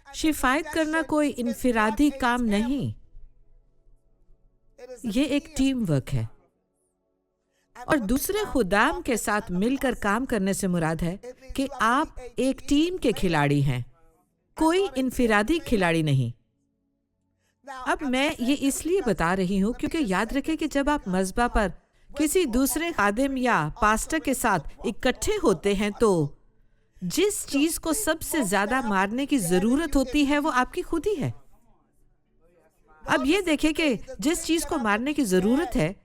शिफायत करना कोई इनफिरादी काम नहीं, ये एक टीम वर्क है। और दूसरे खुदाम के साथ मिलकर काम करने से मुराद है कि आप एक टीम के खिलाड़ी हैं, कोई इनफिरादी खिलाड़ी नहीं। अब मैं ये इसलिए बता रही हूँ क्योंकि याद रखें कि जब आप मज़बा पर किसी दूसरे खादिम या पास्टर के साथ इकट्ठे होते हैं तो जिस चीज को सबसे ज्यादा मारने की जरूरत होती है वो आपकी खुद ही है। अब ये देखें कि जिस चीज को मारने की जरूरत है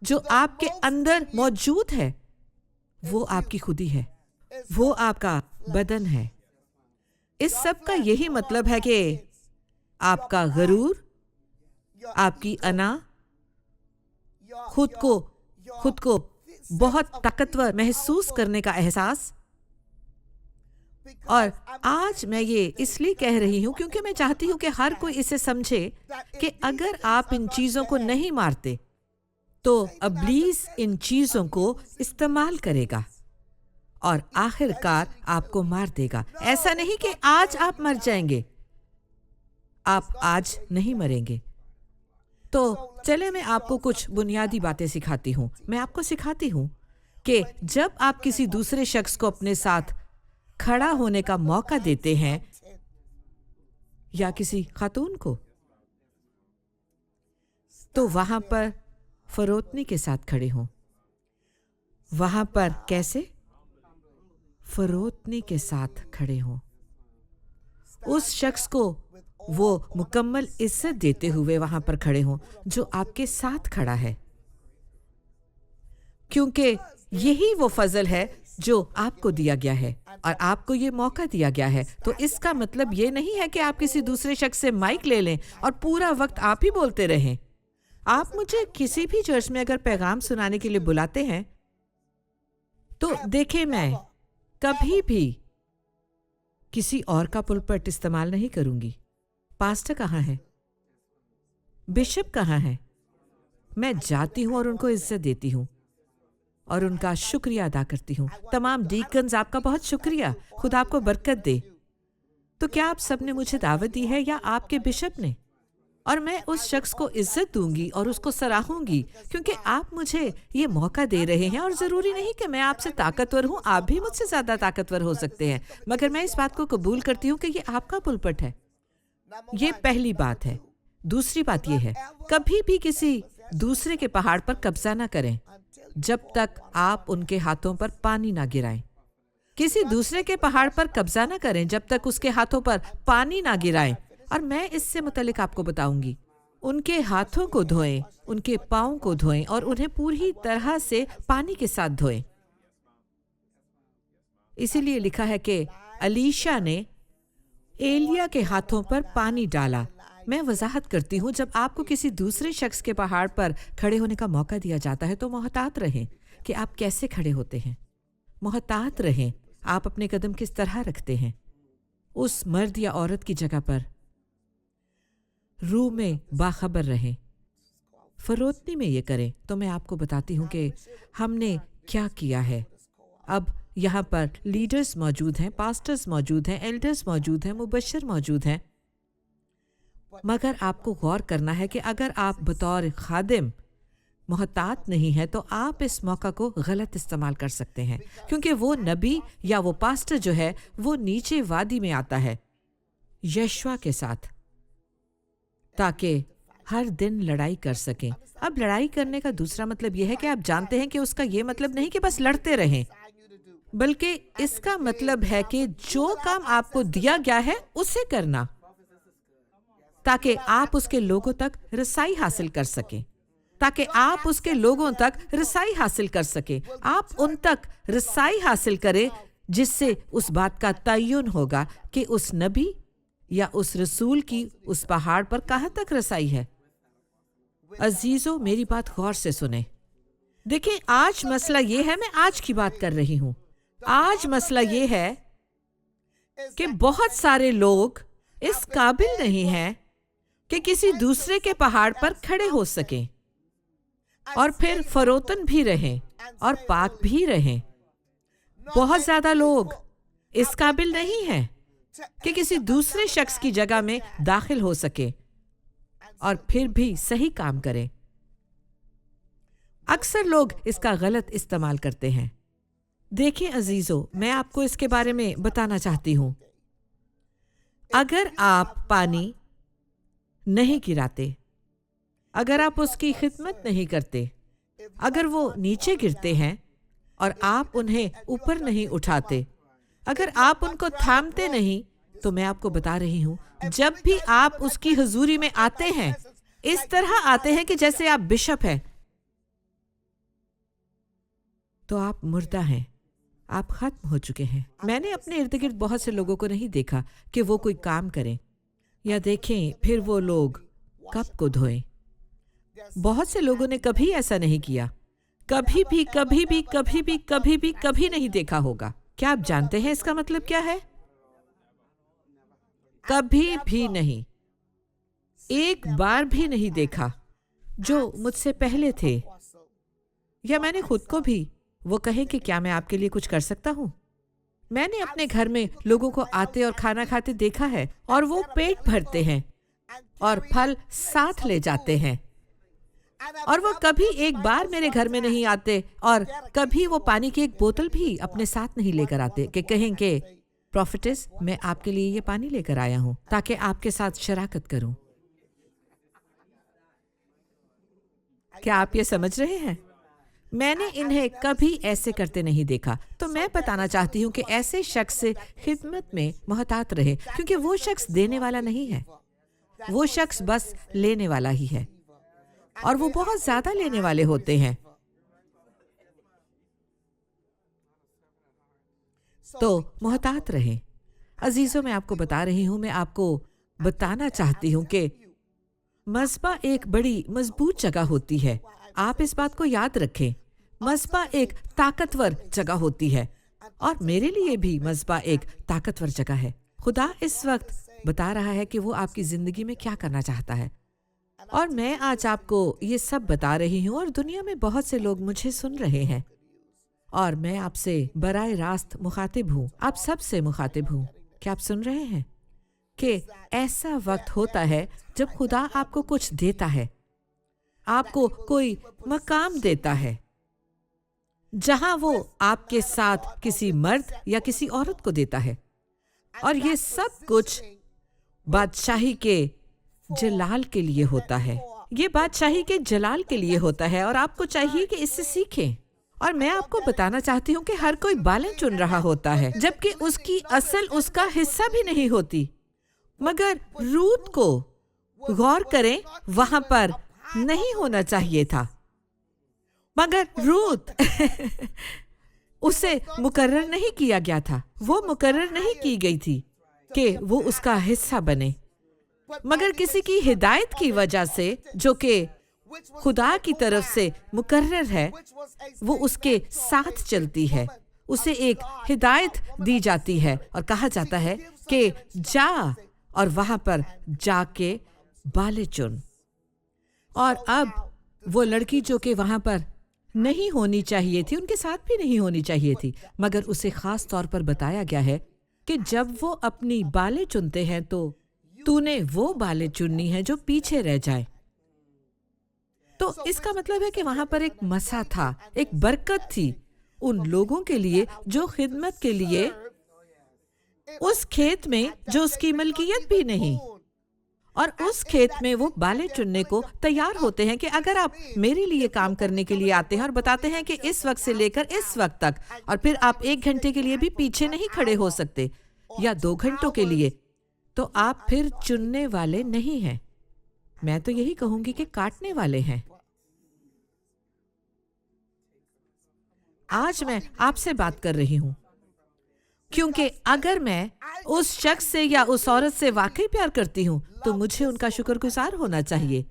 जो आपके अंदर मौजूद है वो आपकी खुद ही है, वो आपका बदन है। इस सब का यही मतलब है कि आपका गरूर, आपकी अना, खुद को बहुत ताकतवर महसूस करने का एहसास। और आज मैं ये इसलिए कह रही हूं क्योंकि मैं चाहती हूं कि हर कोई इसे समझे कि अगर आप इन चीजों को नहीं मारते तो इब्लीस इन चीजों को इस्तेमाल करेगा और आखिरकार आपको मार देगा। ऐसा नहीं कि आज आप मर जाएंगे, आप आज नहीं मरेंगे। तो चले मैं आपको कुछ बुनियादी बातें सिखाती हूँ। मैं आपको सिखाती हूँ कि जब आप किसी दूसरे शख्स को अपने साथ खड़ा होने का मौका देते हैं या किसी खातून को, तो वहां पर फरोतनी के साथ खड़े हों। वहां पर कैसे? फरोतनी के साथ खड़े हों। उस शख्स को वो मुकम्मल इज्जत देते हुए वहां पर खड़े हों जो आपके साथ खड़ा है, क्योंकि यही वो फजल है जो आपको दिया गया है और आपको ये मौका दिया गया है। तो इसका मतलब ये नहीं है कि आप किसी दूसरे शख्स से माइक ले लें और पूरा वक्त आप ही बोलते रहें। आप मुझे किसी भी चर्च में अगर पैगाम सुनाने के लिए बुलाते हैं तो देखें, मैं कभी भी किसी और का पुलपट इस्तेमाल नहीं करूंगी। पास्टर कहाँ है? बिशप कहाँ है? मैं जाती हूं और उनको इज्जत देती हूं और उनका शुक्रिया अदा करती हूँ। तमाम डीकन्स, आपका बहुत शुक्रिया, खुदा आपको बरकत दे। तो क्या आप सबने मुझे दावत दी है या आपके बिशप ने? और मैं उस शख्स को इज्जत दूंगी और उसको सराहूंगी क्योंकि आप मुझे ये मौका दे रहे हैं। और ज़रूरी नहीं कि मैं आपसे ताकतवर हूँ, आप भी मुझसे ज़्यादा ताकतवर हो सकते हैं, मगर मैं इस बात को कबूल करती हूँ कि ये आपका पुलपट है। ये पहली बात है। दूसरी बात ये है, कभी भी किसी दूसरे के पहाड़ पर कब्जा ना करें जब तक आप उनके हाथों पर पानी ना गिराएं। किसी दूसरे के पहाड़ पर कब्जा ना करें जब तक उसके हाथों पर पानी ना गिराएं। और मैं इससे मुतल्लिक आपको बताऊंगी, उनके हाथों को धोएं, उनके पाँव को धोएं और उन्हें पूरी तरह से पानी के साथ धोएं। इसीलिए लिखा है कि अलीशा ने एलिया के हाथों पर पानी डाला। मैं वजाहत करती हूँ, जब आपको किसी दूसरे शख्स के पहाड़ पर खड़े होने का मौका दिया जाता है तो मोहतात रहें कि आप कैसे खड़े होते हैं। मोहतात रहें, आप अपने कदम किस तरह रखते हैं। उस मर्द या औरत की जगह पर रूह में बाखबर रहें। फरोतनी में ये करें। तो मैं आपको बताती हूँ कि हमने क्या किया है। अब यहाँ पर लीडर्स मौजूद हैं, पास्टर्स मौजूद हैं, एल्डर्स मौजूद हैं, मुबशर मौजूद हैं, मगर आपको गौर करना है कि अगर आप बतौर खादिम मोहतात नहीं है तो आप इस मौका को गलत इस्तेमाल कर सकते हैं, क्योंकि वो नबी या वो पास्टर जो है वो नीचे वादी में आता है यशवा के साथ ताकि हर दिन लड़ाई कर सकें। अब लड़ाई करने का दूसरा मतलब यह है कि आप जानते हैं कि उसका ये मतलब नहीं कि बस लड़ते रहें, बल्कि इसका मतलब है कि जो काम आपको दिया गया है उसे करना ताकि आप उसके लोगों तक रसाई हासिल कर सकें, ताकि आप उसके लोगों तक रसाई हासिल कर सकें। आप उन तक रसाई हासिल करें जिससे उस बात का तयन होगा कि उस नबी या उस रसूल की उस पहाड़ पर कहाँ तक रसाई है। अजीजों, मेरी बात गौर से सुने। देखिए, आज मसला ये है, मैं आज की बात कर रही हूँ। आज मसला ये है कि बहुत सारे लोग इस काबिल नहीं हैं कि किसी दूसरे के पहाड़ पर खड़े हो सकें और फिर फरोतन भी रहें और पाक भी रहें। बहुत ज्यादा लोग इस काबिल नहीं हैं कि किसी दूसरे शख्स की जगह में दाखिल हो सके और फिर भी सही काम करें। अक्सर लोग इसका गलत इस्तेमाल करते हैं। देखें अजीजों, मैं आपको इसके बारे में बताना चाहती हूं। अगर आप पानी नहीं गिराते, अगर आप उसकी खिदमत नहीं करते, अगर वो नीचे गिरते हैं और आप उन्हें ऊपर नहीं उठाते, अगर आप उनको थामते नहीं, तो मैं आपको बता रही हूं, जब भी आप उसकी हुजूरी में आते हैं, इस तरह आते हैं कि जैसे आप बिशप हैं, तो आप मुर्दा हैं, आप खत्म हो चुके हैं। मैंने अपने इर्द गिर्द बहुत से लोगों को नहीं देखा कि वो कोई काम करें या देखें फिर वो लोग कप को धोएं। बहुत से लोगों ने कभी ऐसा नहीं किया, कभी भी कभी भी कभी भी कभी भी कभी नहीं देखा होगा। क्या आप जानते हैं इसका मतलब क्या है? कभी भी नहीं, एक बार भी नहीं देखा। जो मुझसे पहले थे या मैंने खुद को भी, वो कहे कि क्या मैं आपके लिए कुछ कर सकता हूं? मैंने अपने घर में लोगों को आते और खाना खाते देखा है और वो पेट भरते हैं और फल साथ ले जाते हैं, और वो कभी एक बार मेरे घर में नहीं आते और कभी वो पानी की एक बोतल भी अपने साथ नहीं लेकर आते कि कहेंगे प्रॉफिटेस, मैं आपके लिए ये पानी लेकर आया हूं ताकि आपके साथ शराकत करूं। क्या आप ये समझ रहे हैं? मैंने इन्हें कभी ऐसे करते नहीं देखा। तो मैं बताना चाहती हूँ कि ऐसे शख्स से खिदमत में मोहतात रहे, क्योंकि वो शख्स देने वाला नहीं है, वो शख्स बस लेने वाला ही है, और वो बहुत ज्यादा लेने वाले होते हैं। तो मोहतात रहें। अजीजों, मैं आपको बता रही हूँ, मैं आपको बताना चाहती हूँ कि मस्बा एक बड़ी मजबूत जगह होती है। आप इस बात को याद रखें, मस्बा एक ताकतवर जगह होती है, और मेरे लिए भी मस्बा एक ताकतवर जगह है। खुदा इस वक्त बता रहा है कि वो आपकी जिंदगी में क्या करना चाहता है, और मैं आज आपको ये सब बता रही हूँ, और दुनिया में बहुत से लोग मुझे सुन रहे हैं, और मैं आपसे बराए रास्त मुखातिब हूँ, आप सब से मुखातिब हूँ। क्या आप सुन रहे हैं कि ऐसा वक्त होता है जब खुदा आपको कुछ देता है, आपको कोई मकाम देता है, जहां वो आपके साथ किसी मर्द या किसी औरत को देता है, और ये सब कुछ बादशाही के जलाल के लिए होता है। ये बादशाही के जलाल के लिए होता है, और आपको चाहिए कि इससे सीखें। और मैं आपको बताना चाहती हूँ कि हर कोई बालें चुन रहा होता है, जबकि उसकी असल उसका हिस्सा भी नहीं होती। मगर रूत को गौर करें, वहां पर नहीं होना चाहिए था, मगर रूत उसे मुकर्रर नहीं किया गया था, वो मुकर्रर नहीं की गई थी कि वो उसका हिस्सा बने, मगर किसी की हिदायत की वजह से, जो कि खुदा की तरफ से मुकर्रर है, वो उसके साथ चलती है। उसे एक हिदायत दी जाती है और कहा जाता है कि जा और वहां पर जाके बालें चुन। और अब वो लड़की जो कि वहां पर नहीं होनी चाहिए थी, उनके साथ भी नहीं होनी चाहिए थी, मगर उसे खास तौर पर बताया गया है कि जब वो अपनी बालें चुनते हैं तो तूने वो बालें चुननी है जो पीछे रह जाए। तो इसका मतलब है कि वहां पर एक मसा था, एक बरकत थी उन लोगों के लिए जो खिदमत के लिए उस खेत में जो उसकी मलकियत भी नहीं, और उस खेत में वो बालें चुनने को तैयार होते हैं कि अगर आप मेरे लिए काम करने के लिए आते हैं और बताते हैं कि इस वक्त से लेकर इस वक्त तक, और फिर आप 1 घंटे के लिए भी पीछे नहीं खड़े हो सकते या 2 घंटों के लिए, तो आप फिर चुनने वाले नहीं हैं। मैं तो यही कहूंगी कि काटने वाले हैं। आज मैं आपसे बात कर रही हूं क्योंकि अगर मैं उस शख्स से या उस औरत से वाकई प्यार करती हूं तो मुझे उनका शुक्रगुजार होना चाहिए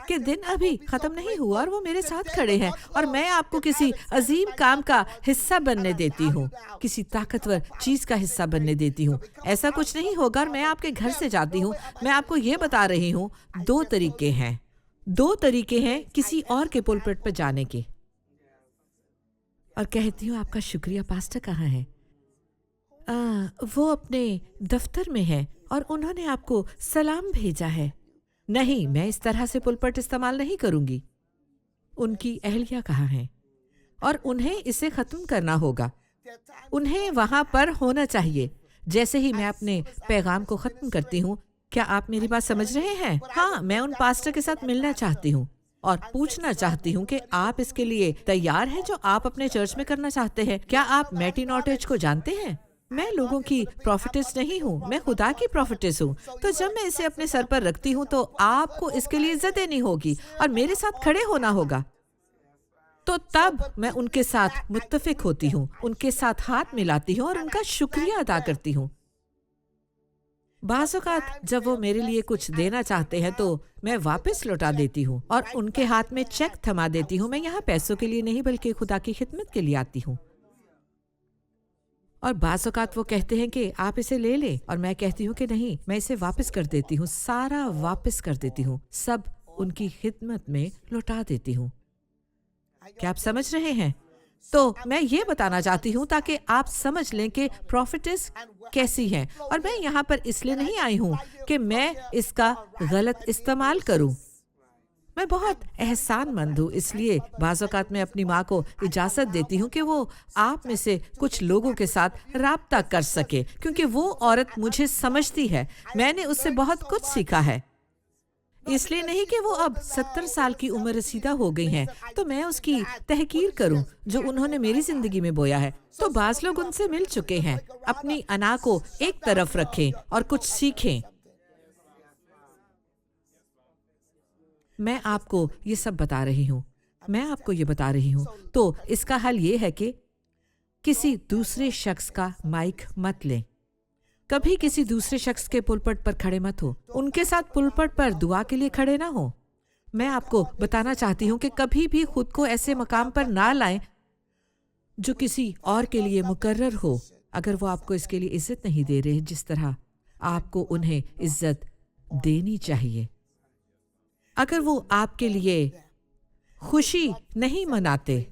कि दिन अभी खत्म नहीं हुआ और वो मेरे साथ खड़े हैं, और मैं आपको किसी अजीम काम का हिस्सा बनने देती हूँ, किसी ताकतवर चीज का हिस्सा बनने देती हूँ। ऐसा कुछ नहीं होगा और मैं आपके घर से जाती हूँ। मैं आपको ये बता रही हूँ, 2 तरीके हैं, 2 तरीके हैं किसी और के पुलपिट पर जाने के। और कहती हूँ आपका शुक्रिया पास्टर कहाँ है? وہ اپنے دفتر میں ہے اور انہوں نے آپ کو سلام بھیجا ہے۔ نہیں، میں اس طرح سے پلپٹ استعمال نہیں کروں گی۔ ان کی اہلیہ کہاں ہیں؟ اور انہیں اسے ختم کرنا ہوگا۔ انہیں وہاں پر ہونا چاہیے۔ جیسے ہی میں اپنے پیغام کو ختم کرتی ہوں، کیا آپ میری بات سمجھ رہے ہیں؟ ہاں، میں ان پاسٹر کے ساتھ ملنا چاہتی ہوں اور پوچھنا چاہتی ہوں کہ آپ اس کے لیے تیار ہیں جو آپ اپنے چرچ میں کرنا چاہتے ہیں۔ کیا آپ میٹی ناٹیج کو جانتے ہیں؟ میں لوگوں کی پروفیٹس نہیں ہوں، میں خدا کی پروفیٹس ہوں۔ تو جب میں اسے اپنے سر پر رکھتی ہوں تو آپ کو اس کے لیے عزت دینی ہوگی اور میرے ساتھ کھڑے ہونا ہوگا۔ تو تب میں ان کے ساتھ متفق ہوتی ہوں، ان کے ساتھ ہاتھ ملاتی ہوں اور ان کا شکریہ ادا کرتی ہوں۔ بعض اوقات جب وہ میرے لیے کچھ دینا چاہتے ہیں تو میں واپس لوٹا دیتی ہوں اور ان کے ہاتھ میں چیک تھما دیتی ہوں۔ میں یہاں پیسوں کے لیے نہیں بلکہ خدا کی خدمت کے لیے آتی ہوں۔ اور بعض اوقات وہ کہتے ہیں کہ آپ اسے لے لیں اور میں کہتی ہوں کہ نہیں، میں اسے واپس کر دیتی ہوں، سارا واپس کر دیتی ہوں، سب ان کی خدمت میں لوٹا دیتی ہوں۔ کیا آپ سمجھ رہے ہیں؟ تو میں یہ بتانا چاہتی ہوں تاکہ آپ سمجھ لیں کہ پروفیٹس کیسی ہیں، اور میں یہاں پر اس لیے نہیں آئی ہوں کہ میں اس کا غلط استعمال کروں۔ میں بہت احسان مند ہوں، اس لیے بعض اوقات میں اپنی ماں کو اجازت دیتی ہوں کہ وہ آپ میں سے کچھ لوگوں کے ساتھ رابطہ کر سکے، کیونکہ وہ عورت مجھے سمجھتی ہے۔ میں نے اس سے بہت کچھ سیکھا ہے، اس لیے نہیں کہ وہ اب 70 سال کی عمر رسیدہ ہو گئی ہیں تو میں اس کی تحقیر کروں جو انہوں نے میری زندگی میں بویا ہے۔ تو بعض لوگ ان سے مل چکے ہیں۔ اپنی انا کو ایک طرف رکھیں اور کچھ سیکھیں۔ میں آپ کو یہ سب بتا رہی ہوں، میں آپ کو یہ بتا رہی ہوں۔ تو اس کا حل یہ ہے کہ کسی دوسرے شخص کا مائک مت لیں، کبھی کسی دوسرے شخص کے پلپٹ پر کھڑے مت ہو، ان کے ساتھ پلپٹ پر دعا کے لیے کھڑے نہ ہو۔ میں آپ کو بتانا چاہتی ہوں کہ کبھی بھی خود کو ایسے مقام پر نہ لائیں جو کسی اور کے لیے مقرر ہو، اگر وہ آپ کو اس کے لیے عزت نہیں دے رہے جس طرح آپ کو انہیں عزت دینی چاہیے۔ اگر وہ آپ کے لیے خوشی نہیں مناتے،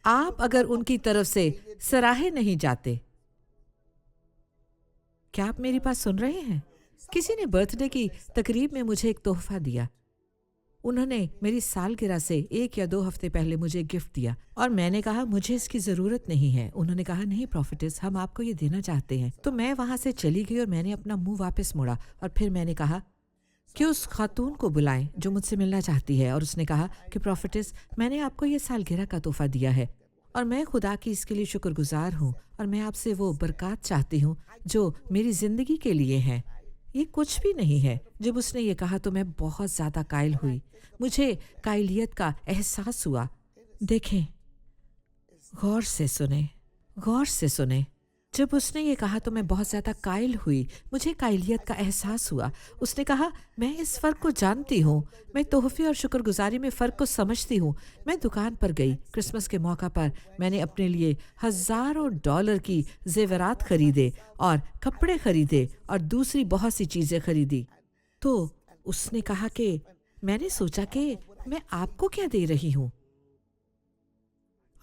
آپ اگر ان کی طرف سے سراہے نہیں جاتے۔ کیا آپ میری بات سن رہے ہیں؟ کسی نے برتھ ڈے کی تقریب میں مجھے ایک تحفہ دیا۔ انہوں نے میری سالگرہ سے 1 یا 2 ہفتے پہلے مجھے گفٹ دیا اور میں نے کہا مجھے اس کی ضرورت نہیں ہے۔ انہوں نے کہا نہیں پروفیٹس، ہم آپ کو یہ دینا چاہتے ہیں۔ تو میں وہاں سے چلی گئی اور میں نے اپنا منہ واپس موڑا اور پھر میں نے کہا کہ اس خاتون کو بلائیں جو مجھ سے ملنا چاہتی ہے، اور اس نے کہا کہ پروفیٹس، میں نے آپ کو یہ سالگرہ کا تحفہ دیا ہے اور میں خدا کی اس کے لیے شکر گزار ہوں اور میں آپ سے وہ برکات چاہتی ہوں جو میری زندگی کے لیے ہیں۔ یہ کچھ بھی نہیں ہے۔ جب اس نے یہ کہا تو میں بہت زیادہ قائل ہوئی، مجھے قائلیت کا احساس ہوا۔ دیکھیں، غور سے سنیں، غور سے سنیں۔ جب اس نے یہ کہا تو میں بہت زیادہ قائل ہوئی، مجھے قائلیت کا احساس ہوا۔ اس نے کہا میں اس فرق کو جانتی ہوں، میں تحفے اور شکر گزاری میں فرق کو سمجھتی ہوں۔ میں دکان پر گئی، کرسمس کے موقع پر میں نے اپنے لیے ہزاروں ڈالر کی زیورات خریدے اور کپڑے خریدے اور دوسری بہت سی چیزیں خریدی۔ تو اس نے کہا کہ میں نے سوچا کہ میں آپ کو کیا دے رہی ہوں،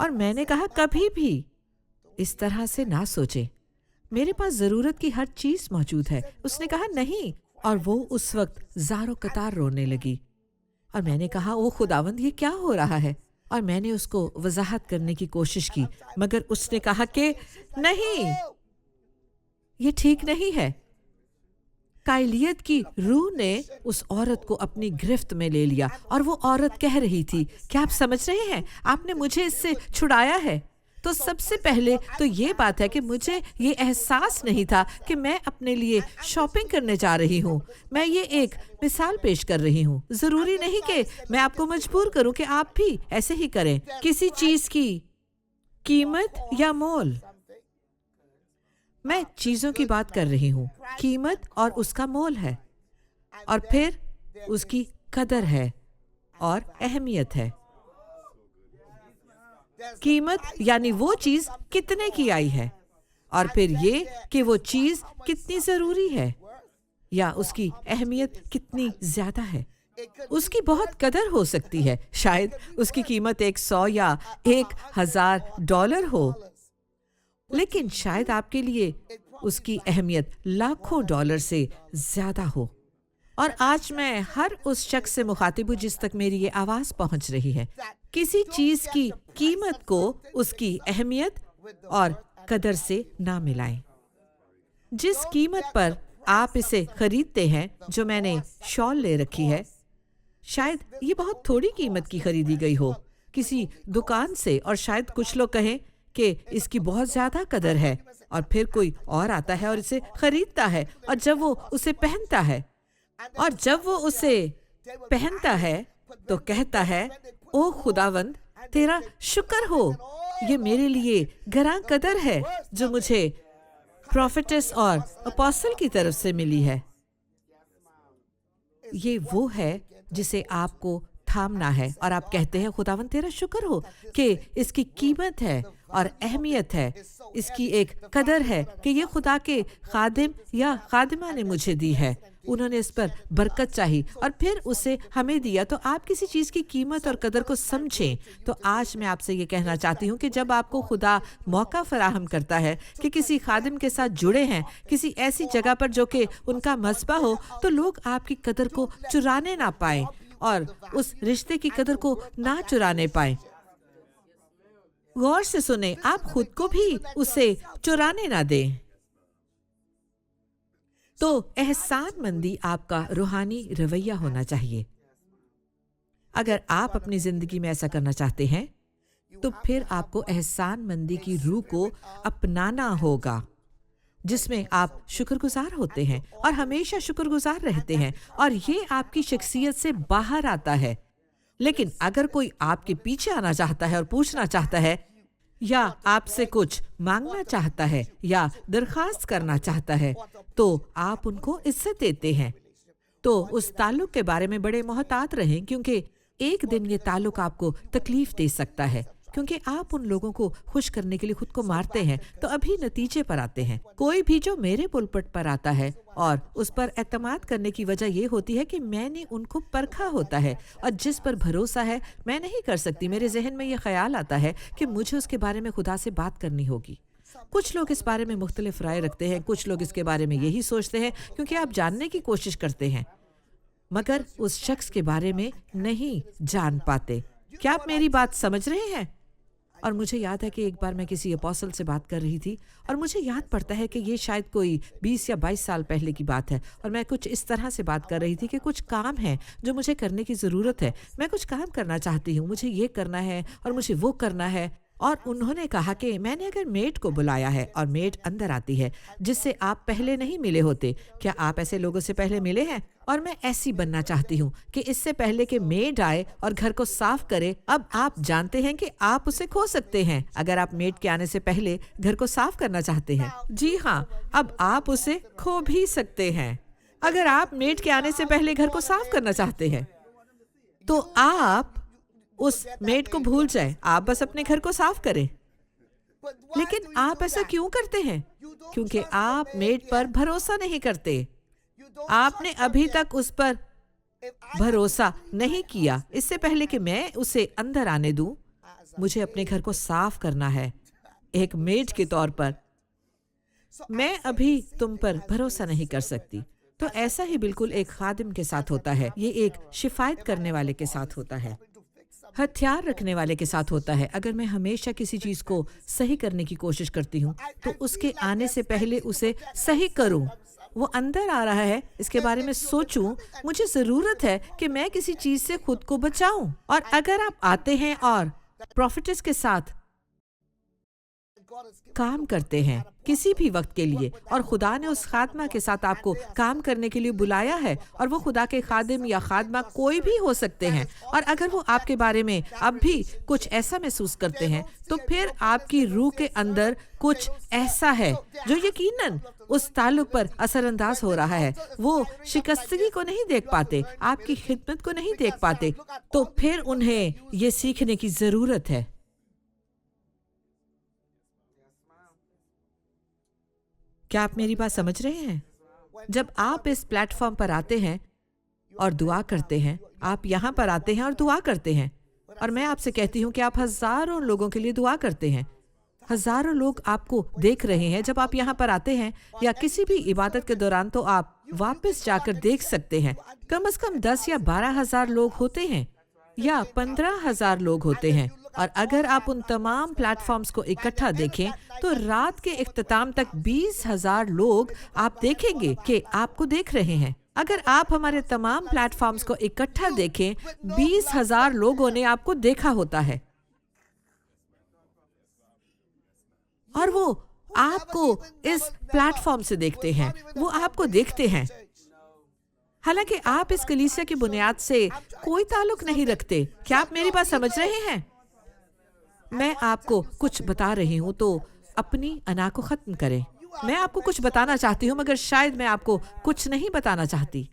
اور میں نے کہا کبھی بھی اس طرح سے نہ سوچیں، میرے پاس ضرورت کی ہر چیز موجود ہے۔ اس نے کہا نہیں، اور وہ اس وقت زاروں قطار رونے لگی اور میں نے کہا او خداوند، یہ کیا ہو رہا ہے؟ اور میں نے اس کو وضاحت کرنے کی کوشش کی، مگر اس نے کہا کہ نہیں، یہ ٹھیک نہیں ہے۔ قائلیت کی روح نے اس عورت کو اپنی گرفت میں لے لیا اور وہ عورت کہہ رہی تھی، کیا آپ سمجھ رہے ہیں؟ آپ نے مجھے اس سے چھڑایا ہے۔ تو سب سے پہلے تو یہ بات ہے کہ مجھے یہ احساس نہیں تھا کہ میں اپنے لیے شاپنگ کرنے جا رہی ہوں۔ میں یہ ایک مثال پیش کر رہی ہوں، ضروری نہیں کہ میں آپ کو مجبور کروں کہ آپ بھی ایسے ہی کریں۔ کسی چیز کی قیمت یا مول، میں چیزوں کی بات کر رہی ہوں، قیمت اور اس کا مول ہے، اور پھر اس کی قدر ہے اور اہمیت ہے۔ قیمت یعنی وہ چیز کتنے کی آئی ہے، اور پھر یہ کہ وہ چیز کتنی ضروری ہے یا اس کی اہمیت کتنی زیادہ ہے۔ اس کی بہت قدر ہو سکتی ہے، شاید اس کی قیمت 100 یا 1000 ڈالر ہو، लेकिन शायद आपके लिए उसकी अहमियत लाखों डॉलर से ज्यादा हो। और आज मैं हर उस शख्स से मुखातिब हूँ जिस तक मेरी ये आवाज़ पहुँच रही है। किसी चीज़ की कीमत को उसकी अहमियत और कदर से ना मिलाएं। जिस कीमत पर आप इसे खरीदते हैं, जो मैंने शॉल ले रखी है, शायद ये बहुत थोड़ी कीमत की खरीदी गई हो किसी दुकान से, और शायद कुछ लोग कहें कि इसकी बहुत ज़्यादा कदर है, और फिर कोई और आता है और इसे खरीदता है, और जब वो उसे पहनता है तो कहता है, ओ खुदावंद तेरा शुक्र हो, ये मेरे लिए गरां कदर है जो मुझे प्रोफेटेस और अपोस्टल की तरफ से मिली है। ये वो है जिसे आपको थामना है, और आप कहते हैं खुदावंद तेरा शुक्र हो कि इसकी कीमत है और अहमियत है, इसकी एक कदर है कि ये खुदा के खादिम या खादिमा ने मुझे दी है, उन्होंने इस पर बरकत चाही और फिर उसे हमें दिया। तो आप किसी चीज़ की कीमत और कदर को समझें। तो आज मैं आपसे ये कहना चाहती हूँ कि जब आपको खुदा मौका फराहम करता है कि किसी खादिम के साथ जुड़े हैं, किसी ऐसी जगह पर जो कि उनका मस्बा हो, तो लोग आपकी कदर को चुराने ना पाएं और उस रिश्ते की कदर को ना चुराने पाएं। गौर से सुने, आप खुद को भी उसे चुराने ना दें। तो एहसानमंदी आपका रूहानी रवैया होना चाहिए। अगर आप अपनी जिंदगी में ऐसा करना चाहते हैं, तो फिर आपको एहसानमंदी की रूह को अपनाना होगा, जिसमें आप शुक्रगुजार होते हैं और हमेशा शुक्रगुजार रहते हैं, और ये आपकी शख्सियत से बाहर आता है। लेकिन अगर कोई आपके पीछे आना चाहता है और पूछना चाहता है, या आपसे कुछ मांगना चाहता है या दरखास्त करना चाहता है, तो आप उनको इज्जत देते हैं। तो उस ताल्लुक के बारे में बड़े मोहतात रहें, क्योंकि एक दिन ये ताल्लुक आपको तकलीफ दे सकता है, क्योंकि आप उन लोगों को खुश करने के लिए खुद को मारते हैं। तो अभी नतीजे पर आते हैं। कोई भी जो मेरे पुलपट पर आता है और उस पर एतमाद करने की वजह ये होती है कि मैंने उनको परखा होता है, और जिस पर भरोसा है मैं नहीं कर सकती। मेरे जहन में ये ख्याल आता है कि मुझे उसके बारे में खुदा से बात करनी होगी। कुछ लोग इस बारे में मुख्तलिफ राय रखते हैं, कुछ लोग इसके बारे में यही सोचते हैं क्योंकि आप जानने की कोशिश करते हैं, मगर उस शख्स के बारे में नहीं जान पाते। क्या आप मेरी बात समझ रहे हैं? और मुझे याद है कि एक बार मैं किसी अपोस्टल से बात कर रही थी, और मुझे याद पड़ता है कि ये शायद कोई 20 या 22 साल पहले की बात है, और मैं कुछ इस तरह से बात कर रही थी कि कुछ काम है जो मुझे करने की ज़रूरत है, मैं कुछ काम करना चाहती हूँ, मुझे ये करना है और मुझे वो करना है। और उन्होंने कहा कि मैंने अगर मेड को बुलाया है और मेड अंदर आती है जिससे आप पहले नहीं मिले होते, क्या आप ऐसे लोगों से पहले मिले हैं? और मैं ऐसी बनना चाहती हूँ कि इससे पहले कि मेड आए और घर को साफ करे, अब आप जानते हैं कि आप उसे खो सकते हैं अगर आप मेड के आने से पहले घर को साफ करना चाहते हैं। जी हाँ, अब आप उसे खो भी सकते हैं अगर आप मेड के आने से पहले घर को साफ करना चाहते हैं। तो आप उस मेड को भूल जाए, आप बस अपने घर को साफ करें। लेकिन आप ऐसा क्यों करते हैं? क्योंकि आप मेड पर भरोसा नहीं करते। आपने अभी तक उस पर भरोसा नहीं किया। इससे पहले कि मैं उसे अंदर आने दूं, मुझे अपने घर को साफ करना है। एक मेड के तौर पर मैं अभी तुम पर भरोसा नहीं कर सकती। तो ऐसा ही बिल्कुल एक खादिम के साथ होता है, ये एक शिफायत करने वाले के साथ होता है, हथियार रखने वाले के साथ होता है। अगर मैं हमेशा किसी चीज को सही करने की कोशिश करती हूँ, तो उसके आने से पहले उसे सही करूं। वो अंदर आ रहा है, इसके बारे में सोचूं। मुझे जरूरत है कि मैं किसी चीज से खुद को बचाऊं। और अगर आप आते हैं और प्रोफेट्स के साथ काम करते हैं किसी भी वक्त के लिए, और खुदा ने उस खादमा के साथ आपको काम करने के लिए बुलाया है, और वो खुदा के खादिम या खादमा कोई भी हो सकते हैं, और अगर वो आपके बारे में अब भी कुछ ऐसा महसूस करते हैं, तो फिर आपकी रूह के अंदर कुछ ऐसा है जो यकीनन उस ताल्लुक पर असरअंदाज हो रहा है। वो शिकस्तगी को नहीं देख पाते, आपकी खिदमत को नहीं देख पाते, तो फिर उन्हें ये सीखने की जरूरत है। क्या आप मेरी बात समझ रहे हैं? जब आप इस प्लेटफॉर्म पर आते हैं और दुआ करते हैं, आप यहाँ पर आते हैं और दुआ करते हैं, और मैं आपसे कहती हूँ कि आप हजारों लोगों के लिए दुआ करते हैं, हजारों लोग आपको देख रहे हैं जब आप यहाँ पर आते हैं या किसी भी इबादत के दौरान, तो आप वापस जाकर देख सकते हैं। कम से कम 10 या 12,000 लोग होते हैं या 15,000 लोग होते हैं। और अगर आप उन तमाम प्लेटफॉर्म्स को इकट्ठा देखें तो रात के इख्तिताम तक 20,000 लोग आप देखेंगे कि आपको देख रहे हैं। अगर आप हमारे तमाम प्लेटफॉर्म्स को इकट्ठा देखें, 20,000 लोगों ने आपको देखा होता है और वो आपको इस प्लेटफॉर्म से देखते हैं, वो आपको देखते हैं। हालांकि आप इस कलीसिया की बुनियाद से कोई ताल्लुक नहीं रखते। क्या आप मेरी बात समझ रहे हैं? मैं आपको कुछ बता रही हूँ तो अपनी अना को खत्म करें। मैं आपको कुछ बताना चाहती हूँ मगर शायद मैं आपको कुछ नहीं बताना चाहती।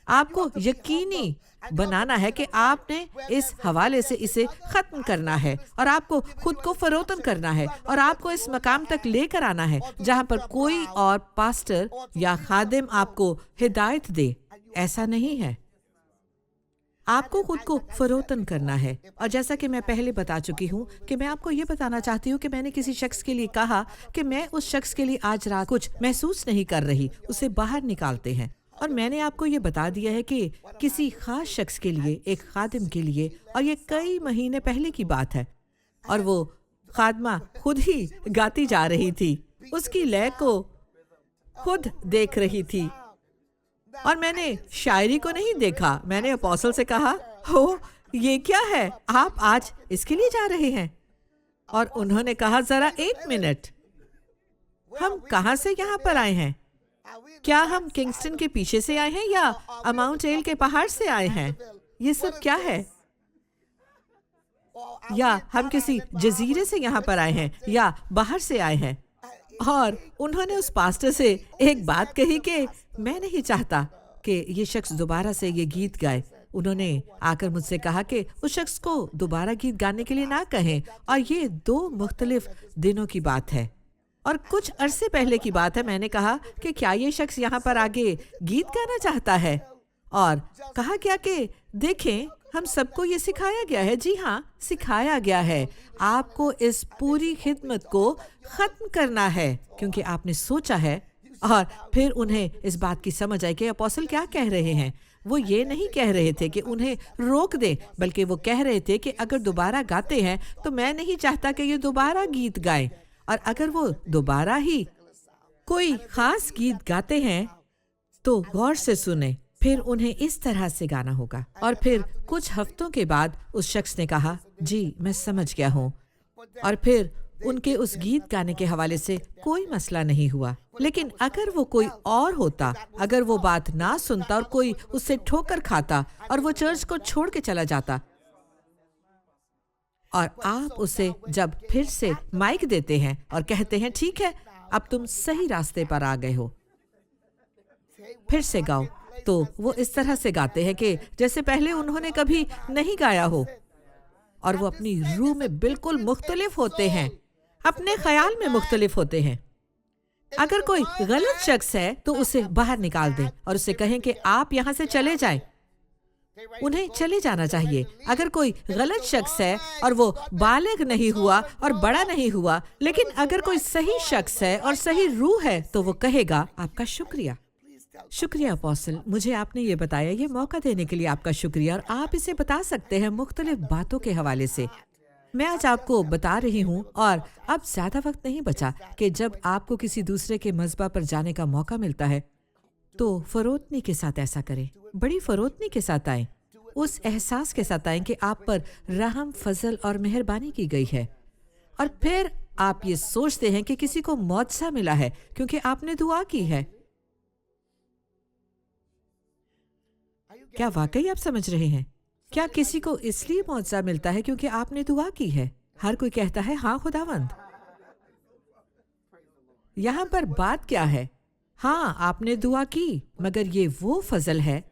आपको यकीनी बनाना है कि आपने इस हवाले से इसे खत्म करना है और आपको खुद को फरोतन करना है और आपको इस मकाम तक लेकर आना है जहाँ पर कोई और पास्टर या खादिम आपको हिदायत दे। ऐसा नहीं है। आपको खुद को फरोतन करना है। और जैसा कि मैं पहले बता चुकी हूँ कि मैं आपको ये बताना चाहती हूँ कि मैंने किसी शख्स के लिए कहा कि मैं उस शख्स के लिए आज रात कुछ महसूस नहीं कर रही, उसे बाहर निकालते हैं। और मैंने आपको ये बता दिया है कि किसी खास शख्स के लिए, एक खादिम के लिए, और ये कई महीने पहले की बात है, और वो खादमा खुद ही गाती जा रही थी, उसकी लय को खुद देख रही थी। और मैंने शायरी को नहीं देखा। मैंने अपोस्टल से कहा, हो ये क्या है, आप आज इसके लिए जा रहे हैं? और उन्होंने कहा, जरा एक मिनट, हम कहाँ से यहाँ पर आए हैं? क्या हम किंगस्टन के पीछे से आए हैं या अमाउंट एल के पहाड़ से आए हैं? ये सब क्या है? या हम किसी जजीरे से यहाँ पर आए हैं या बाहर से आए हैं? और उन्होंने उस पास्टर से एक बात कही कि मैं नहीं चाहता कि ये शख्स दोबारा से ये गीत गाए। उन्होंने आकर मुझसे कहा कि उस शख्स को दोबारा गीत गाने के लिए ना कहें, और ये 2 मुख्तलिफ दिनों की बात है और कुछ अरसे पहले की बात है। मैंने कहा कि क्या ये शख्स यहाँ पर आगे गीत गाना चाहता है? और कहा क्या कि देखें, हम सबको ये सिखाया गया है। जी हाँ, सिखाया गया है। आपको इस पूरी खिदमत को खत्म करना है क्योंकि आपने सोचा है। और फिर उन्हें इस बात की समझ आई कि अपोस्टल क्या कह रहे हैं। वो ये नहीं कह रहे थे कि उन्हें रोक दें, बल्कि वो कह रहे थे कि अगर दोबारा गाते हैं तो मैं नहीं चाहता कि ये दोबारा गीत गाएं, और अगर वो दोबारा ही कोई खास गीत गाते हैं तो गौर से सुने, फिर उन्हें इस तरह से गाना होगा। और फिर कुछ हफ्तों के बाद उस शख्स ने कहा, जी मैं समझ गया हूँ। और फिर उनके उस गीत गाने के हवाले से कोई मसला नहीं हुआ। लेकिन अगर वो कोई और होता, अगर वो बात ना सुनता और कोई उससे ठोकर खाता और वो चर्च को छोड़ के चला जाता, और आप उसे जब फिर से माइक देते हैं और कहते हैं ठीक है, अब तुम सही रास्ते पर आ गए हो, फिर से गाओ, तो वो इस तरह से गाते हैं कि जैसे पहले उन्होंने कभी नहीं गाया हो। और वो अपनी रूह में बिल्कुल मुख्तलिफ होते हैं, अपने ख्याल में मुख्तलिफ होते हैं। अगर कोई गलत शख्स है तो उसे बाहर निकाल दें और उसे कहें कि आप यहाँ से चले जाएं। उन्हें चले जाना चाहिए। अगर कोई गलत शख्स है और वो बालिग नहीं हुआ और बड़ा नहीं हुआ, लेकिन अगर कोई सही शख्स है और सही रूह है तो वो कहेगा, आपका शुक्रिया, शुक्रिया अपोस्टल, मुझे आपने ये बताया, ये मौका देने के लिए आपका शुक्रिया। और आप इसे बता सकते हैं मुख्तलिफ बातों के हवाले से। मैं आज आपको बता रही हूँ, और अब ज्यादा वक्त नहीं बचा कि जब आपको किसी दूसरे के मज़बा पर जाने का मौका मिलता है तो फरोतनी के साथ ऐसा करें, बड़ी फरोतनी के साथ आएं, उस एहसास के साथ आएं कि आप पर रहम, फजल और मेहरबानी की गई है। और फिर आप ये सोचते हैं कि किसी को मौजज़ा मिला है क्योंकि आपने दुआ की है। क्या वाकई आप समझ रहे हैं? क्या किसी को इसलिए मौजज़ा मिलता है क्योंकि आपने दुआ की है? हर कोई कहता है हाँ खुदावंद। यहाँ पर बात क्या है? हाँ, आपने दुआ की, मगर ये वो फजल है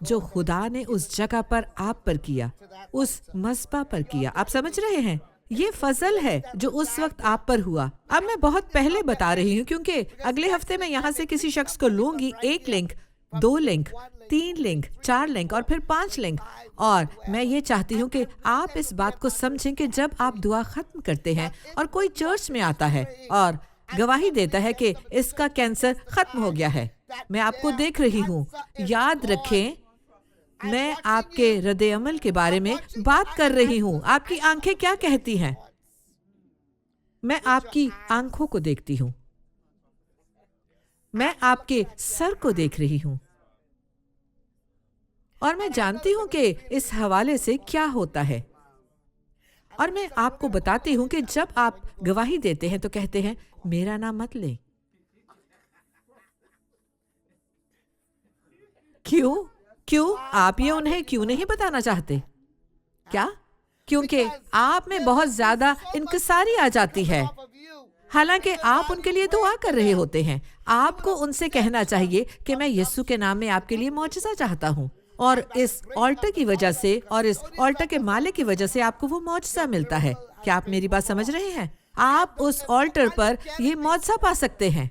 जो खुदा ने उस जगह पर आप पर किया, उस मस्बा पर किया। आप समझ रहे हैं? ये फजल है जो उस वक्त आप पर हुआ। अब मैं बहुत पहले बता रही हूँ क्योंकि अगले हफ्ते मैं यहाँ से किसी शख्स को लूंगी, एक लिंक 2 लिंक, 3 लिंक, 4 लिंक और फिर 5 लिंक। और मैं ये चाहती हूँ कि आप इस बात को समझें कि जब आप दुआ ख़त्म करते हैं और कोई चर्च में आता है और गवाही देता है कि इसका कैंसर ख़त्म हो गया है, मैं आपको देख रही हूँ, याद रखें, मैं आपके रद्द अमल के बारे में बात कर रही हूँ। आपकी आंखें क्या कहती हैं? मैं आपकी आंखों को देखती हूँ, मैं आपके सर को देख रही हूँ और मैं जानती हूँ कि इस हवाले से क्या होता है। और मैं आपको बताती हूँ कि जब आप गवाही देते हैं तो कहते हैं मेरा नाम मत ले। क्यों? क्यों? आप ये उन्हें क्यों नहीं बताना चाहते? क्या? क्योंकि आप में बहुत ज्यादा इनकिसारी आ जाती है। हालांकि आप उनके लिए दुआ कर रहे होते हैं। आपको उनसे कहना चाहिए कि मैं यीशु के नाम में आपके लिए मौजज़ा चाहता हूँ, और इस ऑल्टर की वजह से और इस ऑल्टर के मालिक की वजह से आपको वो मौजज़ा मिलता है। क्या आप मेरी बात समझ रहे हैं? आप उस ऑल्टर पर ये मौजज़ा पा सकते हैं,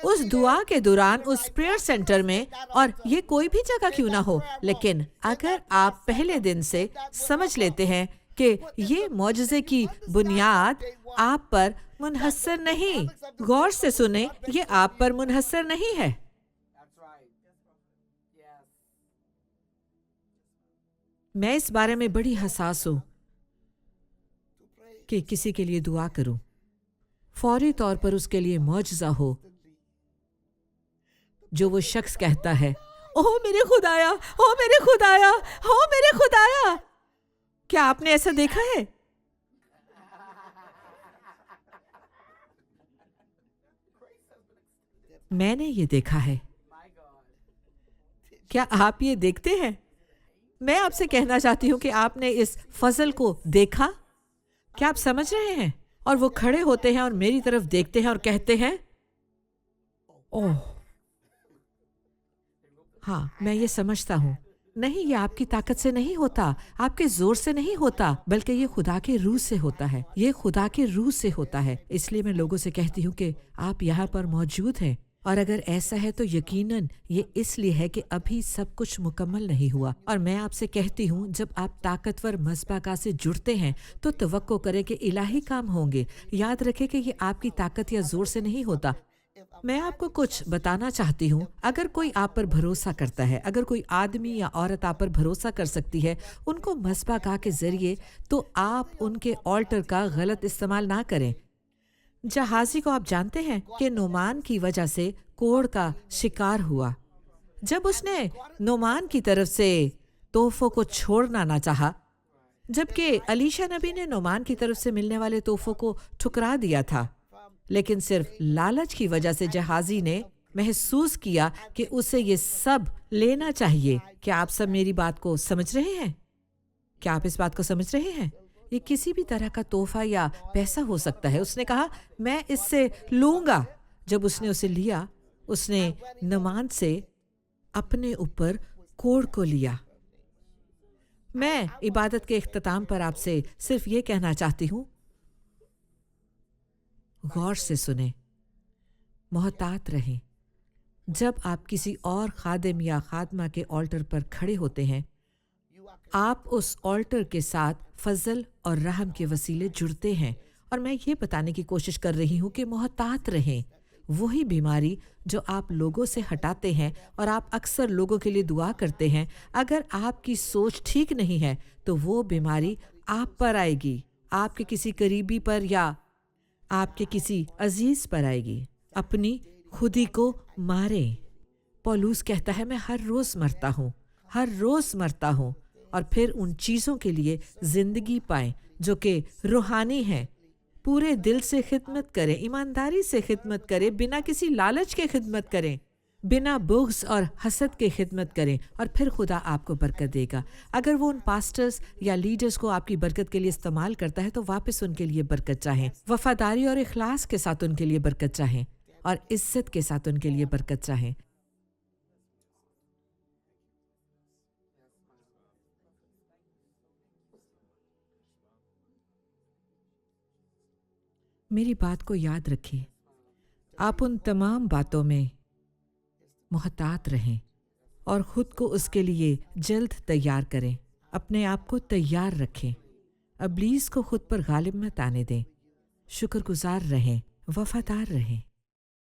उस दुआ के दौरान, उस प्रेयर सेंटर में, और ये कोई भी जगह क्यों ना हो। लेकिन अगर आप पहले दिन से समझ लेते हैं कि ये मौजज़े की बुनियाद आप पर मुनहसर नहीं, गौर से सुने, ये आप पर मुनहसर नहीं है। मैं इस बारे में बड़ी हसास हूँ कि किसी के लिए दुआ करूं, फौरी तौर पर उसके लिए मौजज़ा हो, जो वो शख्स कहता है, ओह मेरे खुदाया, ओह मेरे खुदाया, ओह मेरे खुदाया। क्या आपने ऐसा देखा है? मैंने ये देखा है। क्या आप ये देखते हैं? मैं आपसे कहना चाहती हूँ कि आपने इस फजल को देखा? क्या आप समझ रहे हैं? और वो खड़े होते हैं और मेरी तरफ देखते हैं और कहते हैं, ओह हाँ, मैं ये समझता हूँ। नहीं, ये आपकी ताकत से नहीं होता, आपके जोर से नहीं होता, बल्कि ये खुदा के रूह से होता है। ये खुदा के रूह से होता है। इसलिए मैं लोगों से कहती हूँ कि आप यहाँ पर मौजूद हैं, और अगर ऐसा है तो यकीनन ये इसलिए है कि अभी सब कुछ मुकम्मल नहीं हुआ। और मैं आपसे कहती हूँ, जब आप ताकतवर मस्बागा से जुड़ते हैं तो तवक्को करें कि इलाही काम होंगे। याद रखें कि ये आपकी ताकत या जोर से नहीं होता। मैं आपको कुछ बताना चाहती हूँ। अगर कोई आप पर भरोसा करता है, अगर कोई आदमी या औरत आप पर भरोसा कर सकती है उनको मस्बागा के जरिए, तो आप उनके ऑल्टर का गलत इस्तेमाल ना करें। जहाजी को आप जानते हैं कि नोमान की वजह से कोढ़ का शिकार हुआ। जब उसने नोमान की तरफ से तोहफों को छोड़ना ना चाहा, जबकि अलीशा नबी ने नोमान की तरफ से मिलने वाले तोहफों को ठुकरा दिया था, लेकिन सिर्फ लालच की वजह से जहाजी ने महसूस किया कि उसे ये सब लेना चाहिए। क्या आप सब मेरी बात को समझ रहे हैं? क्या आप इस बात को समझ रहे हैं? ये किसी भी तरह का तोहफा या पैसा हो सकता है। उसने कहा मैं इससे लूंगा। जब उसने उसे लिया, उसने नमान से अपने ऊपर कोढ़ को लिया। मैं इबादत के इख्तिताम पर आपसे सिर्फ ये कहना चाहती हूँ, गौर से सुने, मोहतात रहें। जब आप किसी और खादिम या खादमा के ऑल्टर पर खड़े होते हैं, आप उस ऑल्टर के साथ फजल और रहम के वसीले जुड़ते हैं। और मैं ये बताने की कोशिश कर रही हूँ कि मोहतात रहें। वही बीमारी जो आप लोगों से हटाते हैं, और आप अक्सर लोगों के लिए दुआ करते हैं, अगर आपकी सोच ठीक नहीं है तो वो बीमारी आप पर आएगी, आपके किसी करीबी पर या आपके किसी अजीज पर आएगी। अपनी खुदी को मारें। पौलुस कहता है मैं हर रोज मरता हूँ, हर रोज मरता हूँ, और फिर उन चीज़ों के लिए ज़िंदगी पाएं जो कि रूहानी हैं। पूरे दिल से खिदमत करें, ईमानदारी से खिदमत करें, बिना किसी लालच के खिदमत करें, बिना बुग़्ज़ और हसद के खिदमत करें, और फिर खुदा आपको बरकत देगा। अगर वो उन पास्टर्स या लीडर्स को आपकी बरकत के लिए इस्तेमाल करता है तो वापस उनके लिए बरकत चाहें, वफादारी और इखलास के साथ उनके लिए बरकत चाहें, और इज्जत के साथ उनके लिए बरकत चाहें। मेरी बात को याद रखिए, आप उन तमाम बातों में मोहतात रहें اور خود کو اس کے لیے جلد تیار کریں، اپنے آپ کو تیار رکھیں، ابلیس کو خود پر غالب مت آنے دیں، شکر گزار رہیں، وفادار رہیں۔